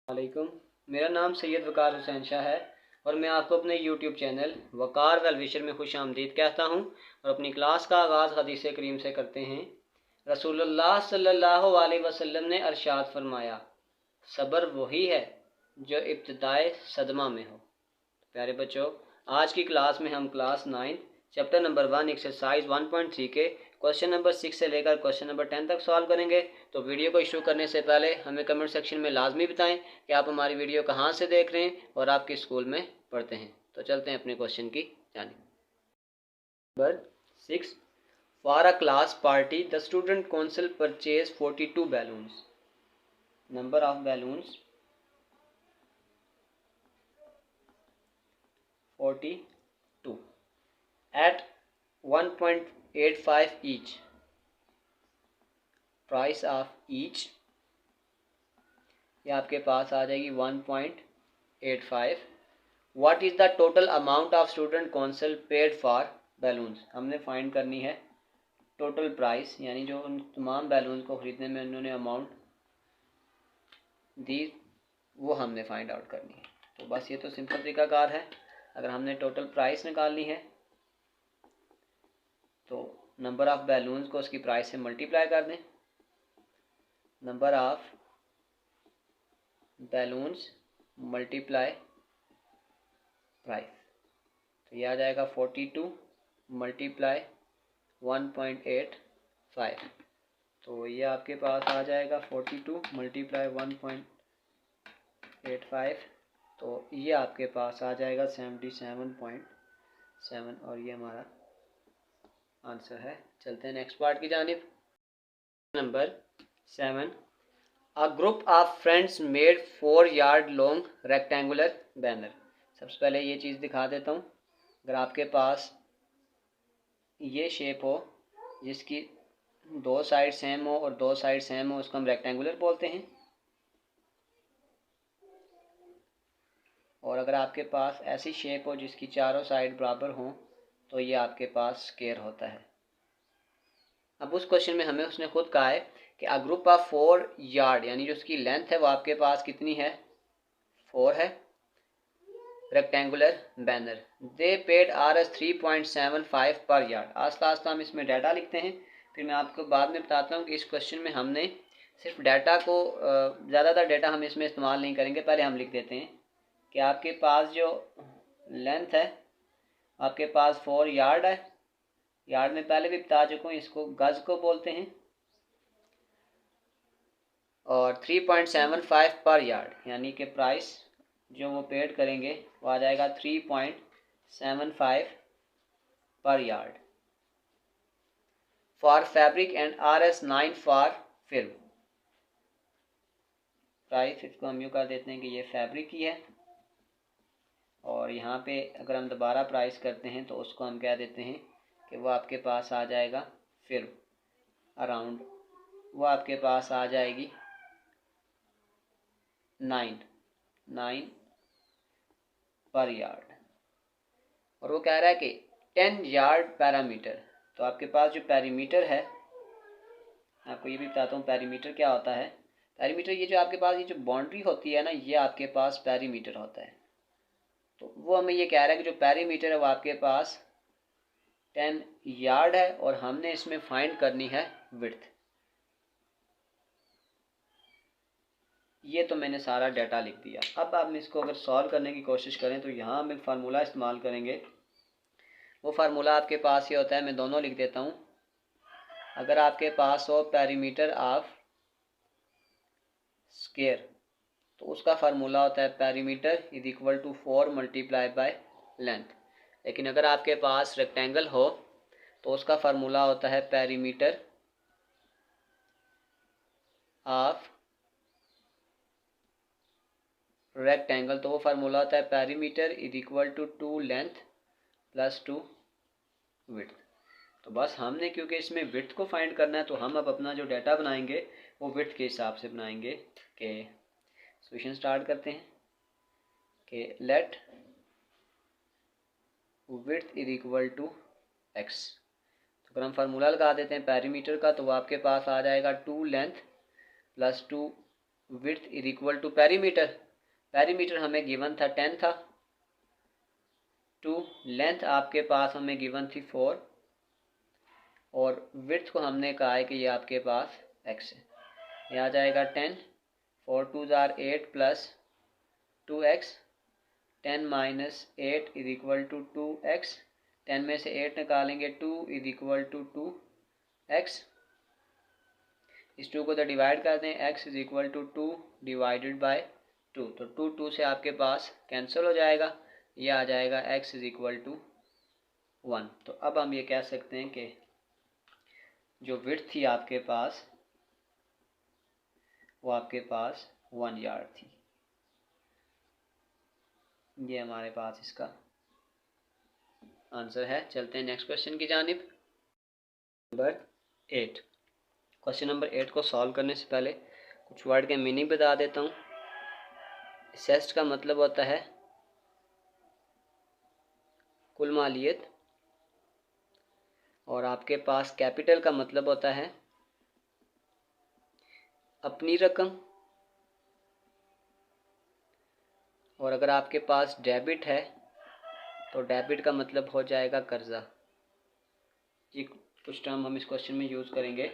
वालेकुम। मेरा नाम सैयद वकार हुसैन शाह है और मैं आपको अपने यूट्यूब चैनल वकार वेलविशर में खुश आमदीद कहता हूँ और अपनी क्लास का आगाज़ हदीस करीम से करते हैं। रसूलुल्लाह सल्लल्लाहु अलैहि वसल्लम ने अरशाद फरमाया, सब्र वही है जो इब्तिदाए सदमा में हो। प्यारे बच्चों, आज की क्लास में हम क्लास 9 चैप्टर नंबर 1 एक्सरसाइज 1.3 के क्वेश्चन नंबर 6 से लेकर क्वेश्चन नंबर 10 तक सॉल्व करेंगे। तो वीडियो को शुरू करने से पहले हमें कमेंट सेक्शन में लाजमी बताएं कि आप हमारी वीडियो कहाँ से देख रहे हैं और आप किस स्कूल में पढ़ते हैं। तो चलते हैं अपने क्वेश्चन की जानिब। Number 6, for a class party the student council purchase 42 balloons. Number of balloons 42 at 1.85 each. Price of each ये आपके पास आ जाएगी 1.85। What is the total amount of student council paid for balloons. हमने फाइंड करनी है total price, यानी जो उन तमाम बैलून्स को ख़रीदने में उन्होंने अमाउंट दी वो हमने फाइंड आउट करनी है। तो बस ये तो सिंपल तरीकाकार है। अगर हमने टोटल प्राइस निकालनी है तो नंबर ऑफ़ बैलून्स को उसकी प्राइस से मल्टीप्लाई कर दें। Number of balloons multiply price, तो ये आ जाएगा 42 मल्टीप्लाई 1.85। तो ये आपके पास आ जाएगा 42 मल्टीप्लाई 1.85, तो ये आपके पास आ जाएगा 77.7 और ये हमारा आंसर है। चलते हैं नेक्स्ट पार्ट की जानिब। Number 7, A group of friends made 4 yard long rectangular banner। सबसे पहले ये चीज़ दिखा देता हूँ। अगर आपके पास ये शेप हो जिसकी 2 साइड सेम हो और 2 साइड सेम हो, उसको हम रेक्टेंगुलर बोलते हैं। और अगर आपके पास ऐसी शेप हो जिसकी चारों साइड बराबर हों तो ये आपके पास स्क्वायर होता है। अब उस क्वेश्चन में हमें उसने खुद कहा है कि अ ग्रुप ऑफ 4 यार्ड, यानी जो उसकी लेंथ है वो आपके पास कितनी है, 4 है, रेक्टेंगुलर बैनर। दे पेड RS 3.75 पर यार्ड। आस्ता आस्ता हम इसमें डाटा लिखते हैं, फिर मैं आपको बाद में बताता हूँ कि इस क्वेश्चन में हमने सिर्फ डाटा को ज़्यादातर डाटा हम इसमें इस्तेमाल नहीं करेंगे। पहले हम लिख देते हैं कि आपके पास जो लेंथ है आपके पास 4 यार्ड है। यार्ड में पहले भी बता चुका हूँ, इसको गज को बोलते हैं। और 3.75 पर यार्ड, यानी कि प्राइस जो वो पेड करेंगे वो आ जाएगा 3.75 पर yard. For fabric and RS 9 for film. Price इसको हम यूँ कर देते हैं कि ये फैब्रिक की है, और यहाँ पे अगर हम दोबारा प्राइस करते हैं तो उसको हम कह देते हैं कि वो आपके पास आ जाएगा फिल्म अराउंड, वो आपके पास आ जाएगी 9 पर यार्ड। और वो कह रहा है कि 10 यार्ड पैरामीटर। तो आपके पास जो पैरीमीटर है, आपको ये भी बताता हूँ पैरीमीटर क्या होता है। पैरीमीटर ये जो आपके पास ये जो बाउंड्री होती है ना, ये आपके पास पैरीमीटर होता है। तो वो हमें ये कह रहा है कि जो पैरीमीटर है वो आपके पास 10 यार्ड है और हमने इसमें फाइंड करनी है विड्थ। ये तो मैंने सारा डाटा लिख दिया। अब हम इसको अगर सॉल्व करने की कोशिश करें तो यहाँ हम एक फार्मूला इस्तेमाल करेंगे। वो फार्मूला आपके पास ये होता है, मैं दोनों लिख देता हूँ। अगर आपके पास हो पैरीमीटर ऑफ स्क्वायर तो उसका फार्मूला होता है perimeter is equal to 4 multiply by length. लेकिन अगर आपके पास रेक्टेंगल हो तो उसका फार्मूला होता है पैरीमीटर ऑफ रेक्टेंगल। तो वो फार्मूला होता है perimeter is equal to 2 length plus 2 width. तो बस हमने क्योंकि इसमें विड्थ को फाइंड करना है तो हम अब अपना जो डाटा बनाएंगे वो विड्थ के हिसाब से बनाएंगे। कि सॉल्यूशन स्टार्ट करते हैं कि let width is equal to X. तो अगर हम फार्मूला लगा देते हैं पैरीमीटर का तो वो आपके पास आ जाएगा 2 length plus 2 width is equal to perimeter. Perimeter हमें गिवन था 10 था। 2 लेंथ आपके पास हमें गिवन थी 4 और विड्थ को हमने कहा है कि ये आपके पास x है। ये आ जाएगा 10, 4 2 जार 8 plus 2x, 10 minus 8 is equal to 2x, 10 में से 8 निकालेंगे 2 इज इक्वल टू 2x। इस 2 को तो डिवाइड कर दें, x is equal to 2 divided by 2, तो 2 2 से आपके पास कैंसिल हो जाएगा, ये आ जाएगा x इज इक्वल टू 1। तो अब हम ये कह सकते हैं कि जो विड्थ थी आपके पास वो आपके पास 1 यार्ड थी। ये हमारे पास इसका आंसर है। चलते हैं नेक्स्ट क्वेश्चन की जानिब। नंबर 8। क्वेश्चन नंबर 8 को सॉल्व करने से पहले कुछ वर्ड के मीनिंग बता देता हूँ। असेस्ड का मतलब होता है कुल मालियत, और आपके पास कैपिटल का मतलब होता है अपनी रकम, और अगर आपके पास डेबिट है तो डेबिट का मतलब हो जाएगा कर्जा। ये कुछ टर्म हम इस क्वेश्चन में यूज़ करेंगे।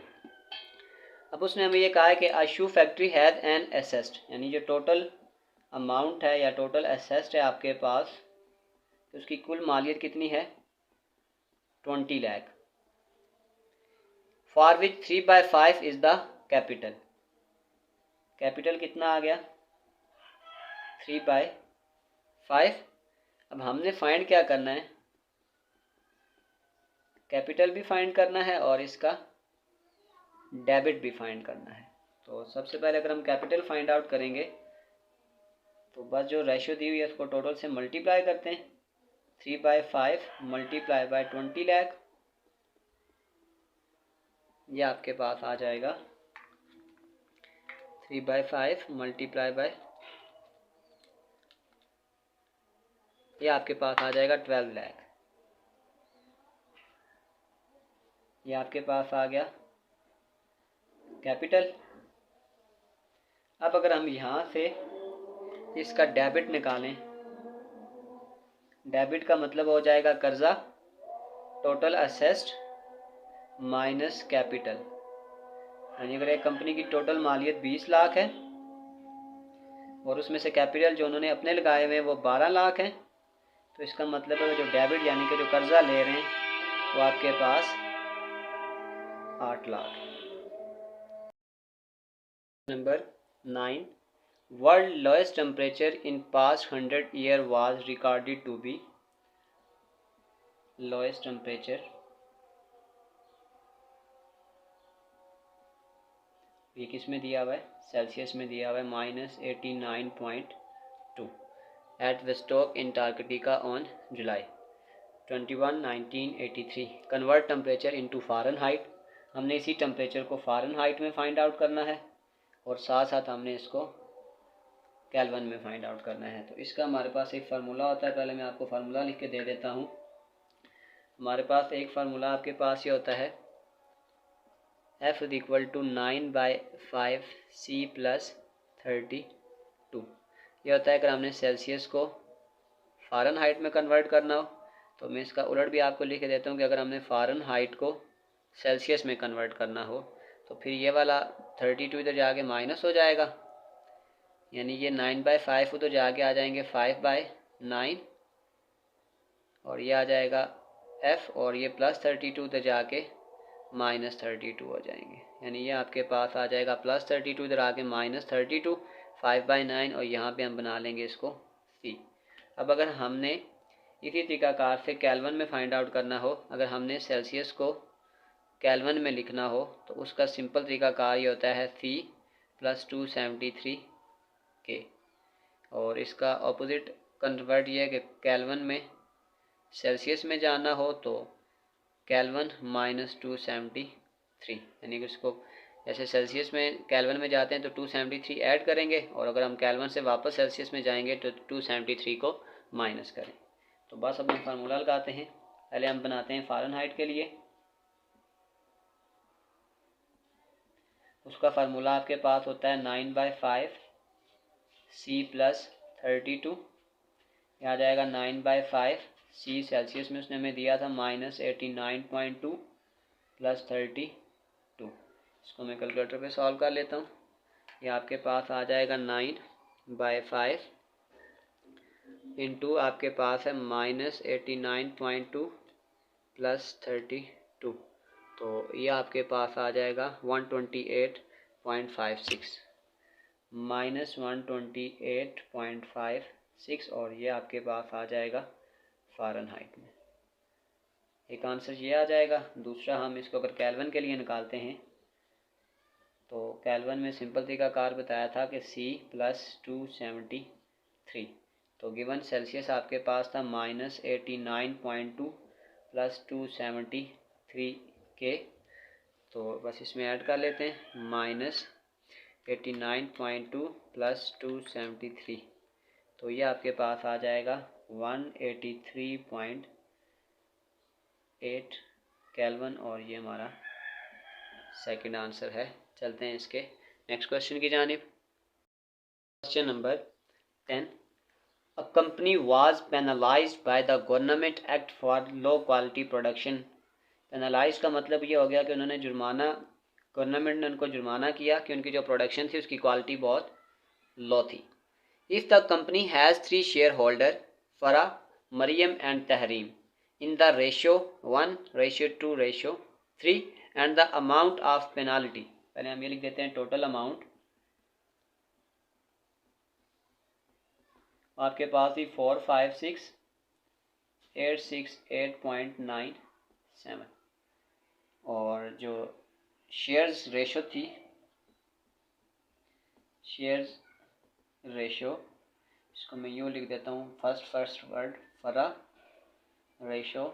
अब उसने हमें ये कहा है कि अ शू फैक्ट्री हैज़ एन असेस्ड, यानी जो टोटल अमाउंट है या टोटल असेस्ड है आपके पास, तो उसकी कुल मालियत कितनी है 20 lakh. For which 3/5 is the capital. Capital कितना आ गया 3/5। अब हमने फाइंड क्या करना है, कैपिटल भी फाइंड करना है और इसका डेबिट भी फाइंड करना है। तो सबसे पहले अगर हम कैपिटल फाइंड आउट करेंगे तो बस जो रेशियो दी हुई है उसको टोटल से मल्टीप्लाई करते हैं। 3/5 मल्टीप्लाई बाय 20 लाख, ये आपके पास आ जाएगा 3/5 मल्टीप्लाई बाय, ये आपके पास आ जाएगा 12 लाख। ये आपके पास आ गया कैपिटल। अब अगर हम यहाँ से इसका डेबिट निकालें, डेबिट का मतलब हो जाएगा कर्जा, टोटल असेस्ड माइनस कैपिटल। यानी अगर एक कंपनी की टोटल मालियत 20 लाख है और उसमें से कैपिटल जो उन्होंने अपने लगाए हुए हैं वो 12 लाख हैं, तो इसका मतलब है जो डेबिट यानी कि जो कर्जा ले रहे हैं वो आपके पास 8 lakh. Number 9। World lowest temperature in past 100 year was recorded to be. Lowest temperature, ये किस में दिया हुआ है, सेल्सियस में दिया हुआ है, -89.2 at Vostok Antarctica on July 21, 1983। Convert temperature into Fahrenheit, हमने इसी टेम्परेचर को फ़ारेनहाइट में फाइंड आउट करना है और साथ साथ हमने इसको केल्विन में फाइंड आउट करना है। तो इसका हमारे पास एक फार्मूला होता है, पहले मैं आपको फार्मूला लिख के दे देता हूँ। हमारे पास एक फार्मूला आपके पास ये होता है F is equal to 9/5C plus 32। ये होता है अगर हमने सेल्सियस को फ़ारेनहाइट में कन्वर्ट करना हो, तो मैं इसका उलट भी आपको लिख के देता हूँ कि अगर हमने फ़ारेनहाइट को सेल्सियस में कन्वर्ट करना हो तो फिर ये वाला 32 इधर जाके माइनस हो जाएगा, यानी ये 9/5 उधर जाके आ जाएंगे 5/9 और ये आ जाएगा F, और ये +32 उधर जाके -32 हो जाएंगे, यानी ये आपके पास आ जाएगा +32 इधर आके -32, 5/9 और यहाँ पे हम बना लेंगे इसको C। अब अगर हमने इसी तरीकाकार से केल्विन में फाइंड आउट करना हो, अगर हमने सेल्सियस को केल्विन में लिखना हो तो उसका सिंपल तरीकाकार ये होता है C + 273 K, और इसका ऑपोजिट कन्वर्ट ये है कि केल्विन में सेल्सियस में जाना हो तो केल्विन -273, यानी कि इसको जैसे सेल्सियस में केल्विन में जाते हैं तो 273 ऐड करेंगे, और अगर हम केल्विन से वापस सेल्सियस में जाएंगे तो 273 को माइनस करें। तो बस अब हम फार्मूला लगाते हैं। पहले हम बनाते हैं फ़ारेनहाइट के लिए। उसका फार्मूला आपके पास होता है 9/5 C + 32। यह आ जाएगा 9/5 C सेल्सियस में उसने हमें दिया था -89.2 + 32। इसको मैं कैलकुलेटर पे सॉल्व कर लेता हूँ। ये आपके पास आ जाएगा 9/5 इंटू आपके पास है -89.2 + 32, तो ये आपके पास आ जाएगा 128.56 -128.56, और ये आपके पास आ जाएगा फ़ारेनहाइट में। एक आंसर ये आ जाएगा। दूसरा हम इसको अगर केल्विन के लिए निकालते हैं तो केल्विन में सिंपल तरीकाकार बताया था कि C + 273, तो गिवन सेल्सियस आपके पास था -89.2 + 273 के, तो बस इसमें ऐड कर लेते हैं -89.2 + 273, तो ये आपके पास आ जाएगा 183.8 केल्विन, और ये हमारा सेकंड आंसर है। चलते हैं इसके नेक्स्ट क्वेश्चन की जानिब। Question number 10, a company was penalised by the government act for low quality production. Penalise का मतलब ये हो गया कि उन्होंने गवर्नमेंट ने उनको जुर्माना किया कि उनकी जो प्रोडक्शन थी उसकी क्वालिटी बहुत लो थी। If the company has 3 shareholder Fara, Maryam and Tahreem in the ratio 1:2:3 and the amount of penalty, पहले हम ये लिख देते हैं टोटल अमाउंट आपके पास थी 456,868.97, और जो शेयर्स रेशो थी, शेयर्स रेशो इसको मैं यूँ लिख देता हूँ, फर्स्ट वर्ड फरा रेशो,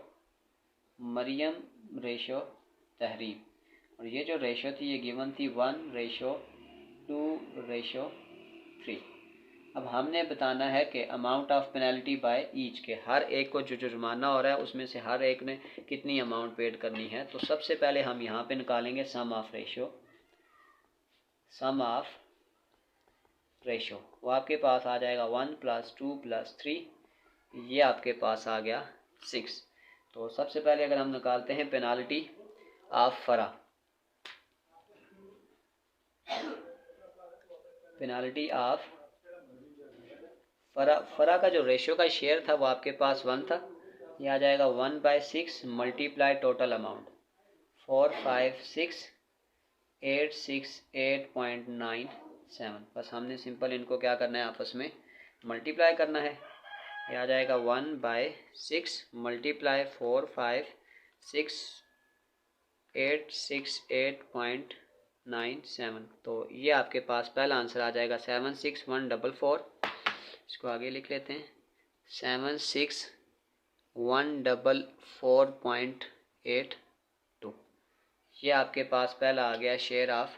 मरियम रेशो, तहरीम, और ये जो रेशो थी ये गिवन थी 1:2:3। अब हमने बताना है कि amount of penalty by each, के हर एक को जो जुर्माना हो रहा है उसमें से हर एक ने कितनी अमाउंट पेड करनी है। तो सबसे पहले हम यहाँ पे निकालेंगे सम ऑफ रेशो, वो आपके पास आ जाएगा 1 + 2 + 3, ये आपके पास आ गया 6। तो सबसे पहले अगर हम निकालते हैं पेनाल्टी ऑफ फरा, पेनाल्टी ऑफ फरा का जो रेशियो का शेयर था वो आपके पास 1 था, ये आ जाएगा 1/6 मल्टीप्लाई टोटल अमाउंट 456,868.97। बस हमने सिंपल इनको क्या करना है, आपस में मल्टीप्लाई करना है। ये आ जाएगा 1/6 मल्टीप्लाई 456,868.97, तो ये आपके पास पहला आंसर आ जाएगा 76144। इसको आगे लिख लेते हैं 76144.82, ये आपके पास पहला आ गया शेयर ऑफ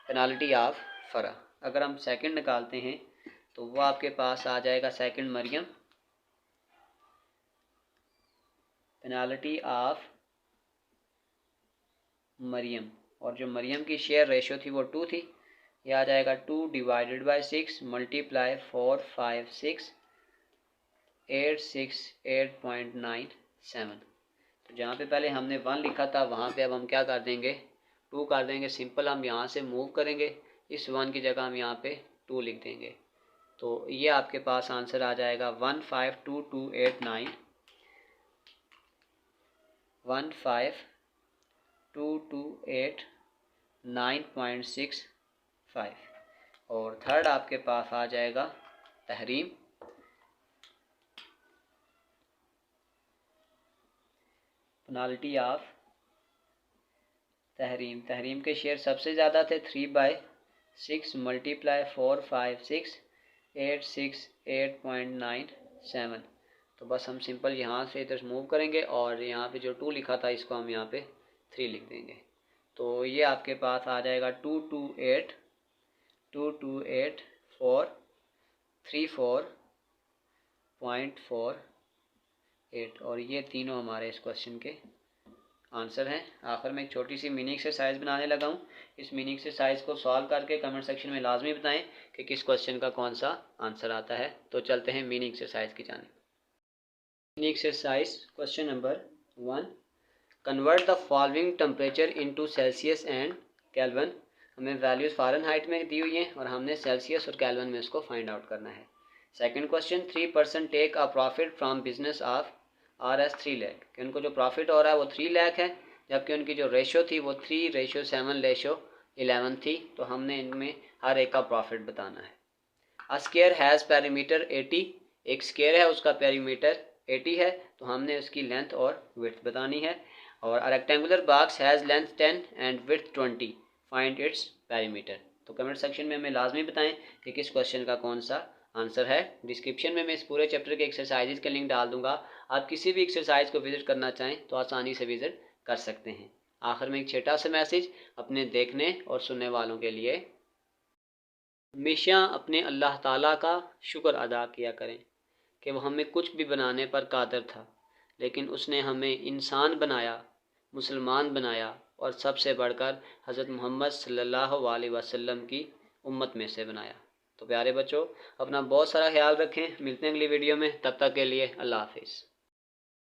पेनाल्टी ऑफ फरा। अगर हम सेकंड निकालते हैं तो वो आपके पास आ जाएगा सेकंड मरियम, पेनाल्टी ऑफ मरियम, और जो मरियम की शेयर रेशो थी वो 2 थी, ये आ जाएगा 2/6 मल्टीप्लाई 456,868.97। तो जहाँ पे पहले हमने 1 लिखा था वहाँ पे अब हम क्या कर देंगे, 2 कर देंगे। सिंपल हम यहाँ से मूव करेंगे, इस 1 की जगह हम यहाँ पे 2 लिख देंगे, तो ये आपके पास आंसर आ जाएगा 15228.9.65। और थर्ड आपके पास आ जाएगा तहरीम, पेनाल्टी ऑफ तहरीम के शेयर सबसे ज़्यादा थे 3/6 मल्टीप्लाई 456,868.97। तो बस हम सिंपल यहाँ से इधर मूव करेंगे और यहाँ पे जो 2 लिखा था इसको हम यहाँ पे 3 लिख देंगे, तो ये आपके पास आ जाएगा 228,434.48, और ये तीनों हमारे इस क्वेश्चन के आंसर हैं। आखिर में एक छोटी सी मिनी एक्सरसाइज बनाने लगा हूँ। इस मिनी एक्सरसाइज को सॉल्व करके कमेंट सेक्शन में लाजमी बताएं कि किस क्वेश्चन का कौन सा आंसर आता है। तो चलते हैं मिनी एक्सरसाइज की जानिब। Mini exercise question number 1, convert the following temperature into Celsius and kelvin. हमें वैल्यूज़ फ़ारेनहाइट में दी हुई हैं और हमने सेल्सियस और केल्विन में उसको फाइंड आउट करना है। Second question, 3% take a profit from business of RS 3 lakh, कि उनको जो प्रॉफिट हो रहा है वो 3 लाख है, जबकि उनकी जो रेशो थी वो 3:7:11 थी। तो हमने इनमें हर एक का प्रॉफिट बताना है। अ स्क्वायर हैज़ पेरीमीटर 80, एक स्क्वायर है उसका पेरीमीटर 80 है, तो हमने उसकी लेंथ और विड्थ बतानी है। और a rectangular box has length 10 and width 20, find its perimeter. तो कमेंट सेक्शन में हमें लाजमी बताएं कि किस क्वेश्चन का कौन सा आंसर है। डिस्क्रिप्शन में मैं इस पूरे चैप्टर के एक्सरसाइजेज का लिंक डाल दूंगा। आप किसी भी एक्सरसाइज को विजिट करना चाहें तो आसानी से विजिट कर सकते हैं। आखिर में एक छोटा सा मैसेज अपने देखने और सुनने वालों के लिए, हमेशा अपने अल्लाह ताला का शुक्र अदा किया करें कि वो हमें कुछ भी बनाने पर कादिर था, लेकिन उसने हमें इंसान बनाया, मुसलमान बनाया और सबसे बढ़कर हज़रत मोहम्मद सल्लल्लाहु अलैहि वसल्लम की उम्मत में से बनाया। तो प्यारे बच्चों, अपना बहुत सारा ख्याल रखें। मिलते हैं अगली वीडियो में, तब तक के लिए अल्लाह हाफिज़।